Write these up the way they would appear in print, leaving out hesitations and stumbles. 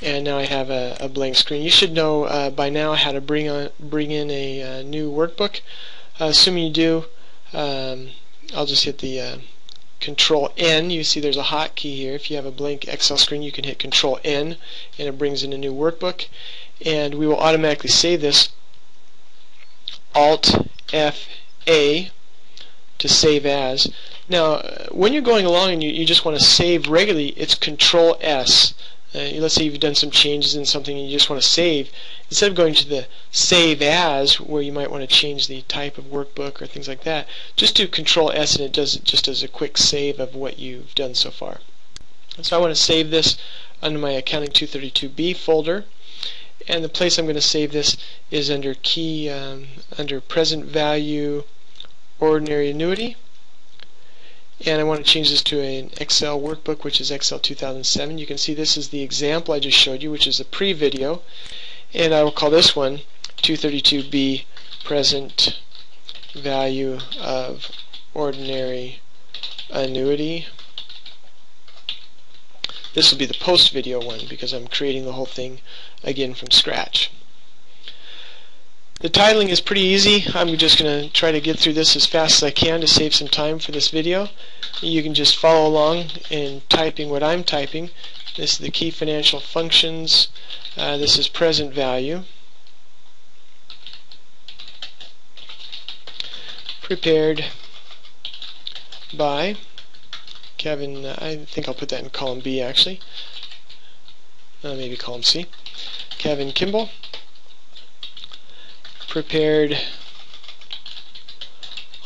and now I have a blank screen. You should know by now how to bring in a new workbook. Assuming you do, I'll just hit the Control N. You see there's a hotkey here. If you have a blank Excel screen, you can hit Control N and it brings in a new workbook, and we will automatically save this. Alt F-A to save as. Now when you're going along and you just want to save regularly, it's Control S. Let's say you've done some changes in something and you just want to save. Instead of going to the Save As, where you might want to change the type of workbook or things like that, just do Control S and it just does a quick save of what you've done so far. So I want to save this under my Accounting 232B folder, and the place I'm going to save this is under under Present Value Ordinary Annuity. And I want to change this to an Excel workbook, which is Excel 2007. You can see this is the example I just showed you, which is a pre-video, and I will call this one 232B Present Value of Ordinary Annuity. This will be the post-video one because I'm creating the whole thing again from scratch. The titling is pretty easy. I'm just going to try to get through this as fast as I can to save some time for this video. You can just follow along in typing what I'm typing. This is the key financial functions. This is present value. Prepared by Kevin, I think I'll put that in column B actually. Maybe column C. Kevin Kimball. Prepared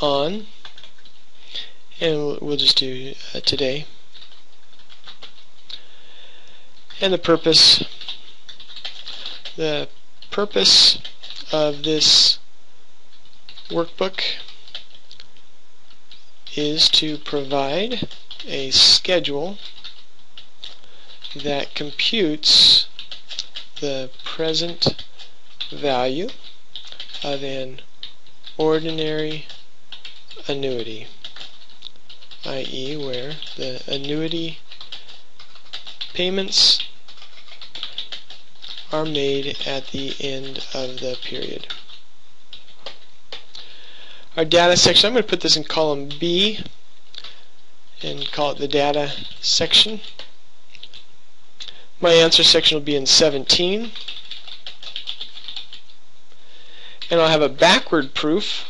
on, and we'll just do today. And the purpose of this workbook is to provide a schedule that computes the present value of an ordinary annuity, i.e. where the annuity payments are made at the end of the period. Our data section, I'm going to put this in column B and call it the data section. My answer section will be in 17. And I'll have a backward proof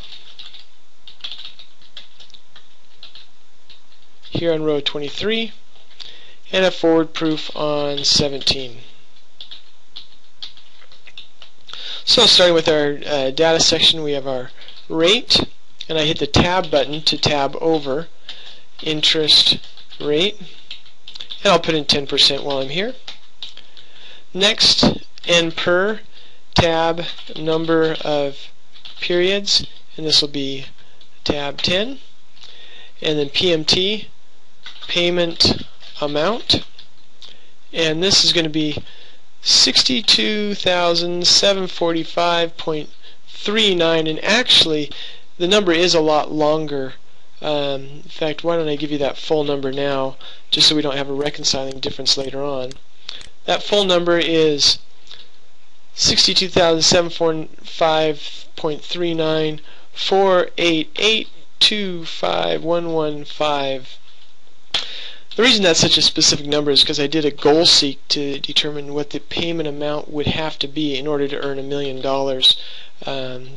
here on row 23 and a forward proof on 17. So starting with our data section, we have our rate, and I hit the tab button to tab over interest rate, and I'll put in 10% while I'm here. Next, N per tab number of periods, and this will be tab 10, and then PMT payment amount, and this is going to be 62,745.39, and actually the number is a lot longer. In fact, why don't I give you that full number now, just so we don't have a reconciling difference later on. That full number is 62,745.39 488,25115. The reason that's such a specific number is because I did a goal seek to determine what the payment amount would have to be in order to earn $1 million.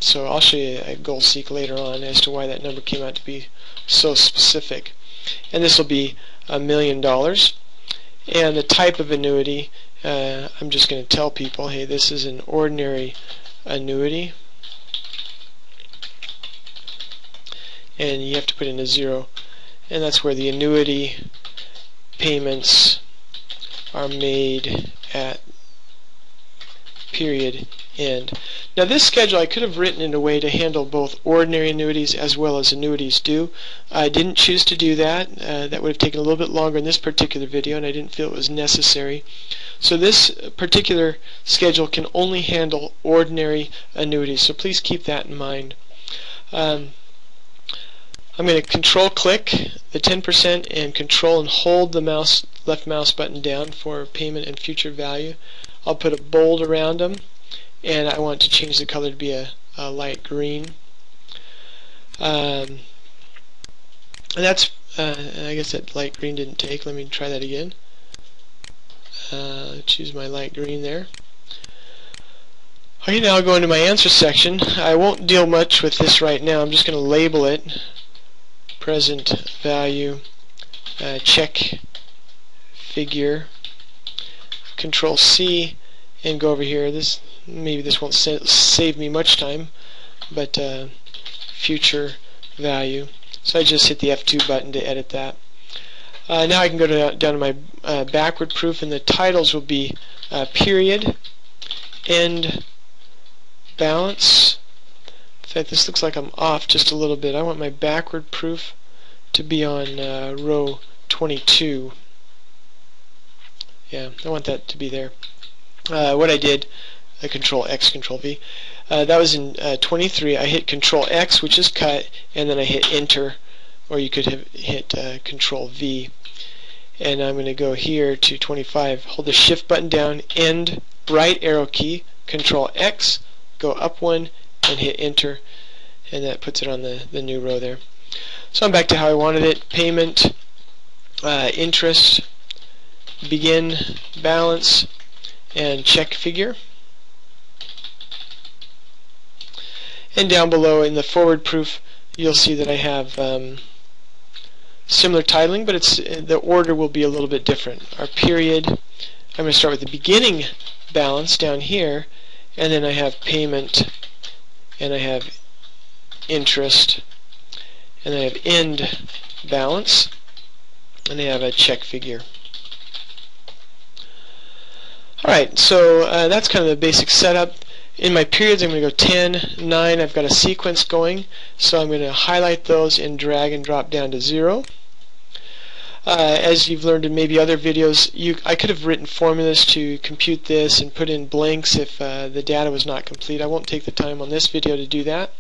So I'll show you a goal seek later on as to why that number came out to be so specific. And this will be $1 million. And the type of annuity, I'm just going to tell people, hey, this is an ordinary annuity. And you have to put in a 0. And that's where the annuity payments are made at period end. Now this schedule I could have written in a way to handle both ordinary annuities as well as annuities due. I didn't choose to do that. That would have taken a little bit longer in this particular video, and I didn't feel it was necessary. So this particular schedule can only handle ordinary annuities, so please keep that in mind. I'm going to control click the 10% and control and hold the left mouse button down for payment and future value. I'll put a bold around them, and I want to change the color to be a light green. And that's I guess that light green didn't take. Let me try that again. Choose my light green there. Okay, now I'll go into my answer section. I won't deal much with this right now. I'm just going to label it present value, check figure, control C, and go over here. Maybe this won't save me much time, but future value. So I just hit the F2 button to edit that. Now I can go down to my backward proof, and the titles will be period, end, balance. In fact, this looks like I'm off just a little bit. I want my backward proof to be on row 22. Yeah, I want that to be there. What I did, Control X, Control V. That was in 23. I hit Control X, which is cut, and then I hit Enter, or you could have hit Control V. And I'm going to go here to 25. Hold the Shift button down, end, right arrow key, Control X, go up one, and hit Enter, and that puts it on the new row there. So I'm back to how I wanted it. Payment, interest, begin, balance, and check figure. And down below in the forward proof, you'll see that I have similar titling, but the order will be a little bit different. Our period, I'm going to start with the beginning balance down here, and then I have payment, and I have interest, and I have end balance, and I have a check figure. Alright, so that's kind of the basic setup. In my periods, I'm going to go 10, 9. I've got a sequence going, so I'm going to highlight those and drag and drop down to 0. As you've learned in maybe other videos, I could have written formulas to compute this and put in blanks if the data was not complete. I won't take the time on this video to do that.